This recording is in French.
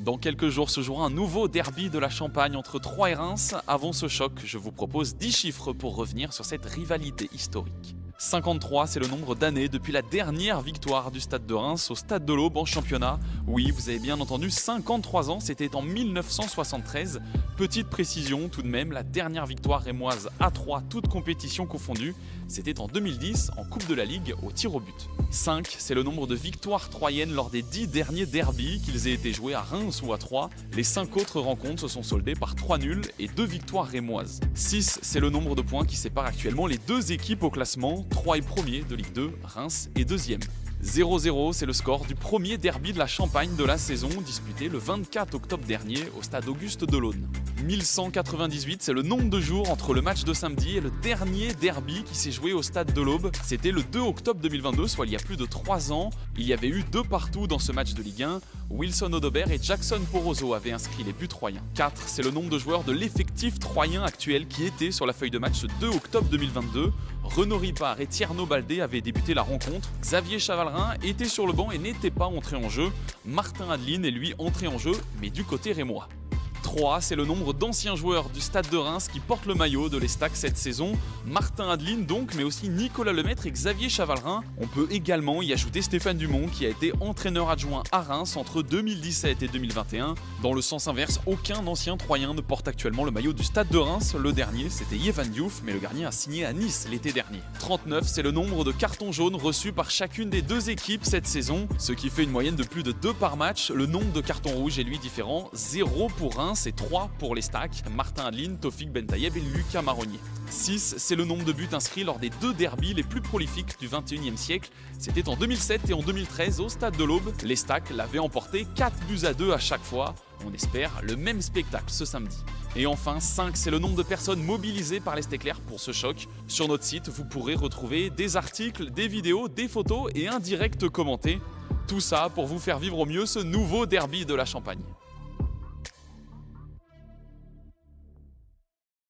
Dans quelques jours se jouera un nouveau derby de la Champagne entre Troyes et Reims. Avant ce choc, je vous propose 10 chiffres pour revenir sur cette rivalité historique. 53, c'est le nombre d'années depuis la dernière victoire du Stade de Reims au Stade de l'Aube en championnat. Oui, vous avez bien entendu, 53 ans, c'était en 1973. Petite précision tout de même, la dernière victoire rémoise à 3, toutes compétitions confondues, c'était en 2010 en Coupe de la Ligue au tir au but. 5, c'est le nombre de victoires troyennes lors des 10 derniers derbys, qu'ils aient été joués à Reims ou à Troyes. Les 5 autres rencontres se sont soldées par 3 nuls et 2 victoires rémoises. 6, c'est le nombre de points qui sépare actuellement les deux équipes au classement. Troyes est premier de Ligue 2, Reims est deuxième. 0-0, c'est le score du premier derby de la Champagne de la saison, disputé le 24 octobre dernier au stade Auguste Delaune. 1198, c'est le nombre de jours entre le match de samedi et le dernier derby qui s'est joué au stade de l'Aube. C'était le 2 octobre 2022, soit il y a plus de 3 ans. Il y avait eu 2 partout dans ce match de Ligue 1. Wilson Odobert et Jackson Porozo avaient inscrit les buts troyens. 4, c'est le nombre de joueurs de l'effectif troyen actuel qui était sur la feuille de match ce 2 octobre 2022. Renaud Ripard et Tierno Baldé avaient débuté la rencontre. Xavier Chavalrin était sur le banc et n'était pas entré en jeu. Martin Adeline est lui entré en jeu, mais du côté rémois. 3, c'est le nombre d'anciens joueurs du Stade de Reims qui portent le maillot de l'Estac cette saison. Martin Adeline donc, mais aussi Nicolas Lemaître et Xavier Chavalrin. On peut également y ajouter Stéphane Dumont qui a été entraîneur adjoint à Reims entre 2017 et 2021. Dans le sens inverse, aucun ancien Troyen ne porte actuellement le maillot du Stade de Reims. Le dernier, c'était Yvan Diouf, mais le gardien a signé à Nice l'été dernier. 39, c'est le nombre de cartons jaunes reçus par chacune des deux équipes cette saison, ce qui fait une moyenne de plus de 2 par match. Le nombre de cartons rouges est lui différent, 0 pour Reims et 3 pour les Stacks, Martin Adeline, Tofik Bentayeb et Lucas Marronnier. 6, c'est le nombre de buts inscrits lors des 2 derbys les plus prolifiques du 21e siècle. C'était en 2007 et en 2013 au Stade de l'Aube. Les Stacks l'avaient emporté 4-2 à chaque fois. On espère le même spectacle ce samedi. Et enfin, 5, c'est le nombre de personnes mobilisées par les Steckler pour ce choc. Sur notre site, vous pourrez retrouver des articles, des vidéos, des photos et un direct commenté. Tout ça pour vous faire vivre au mieux ce nouveau derby de la Champagne.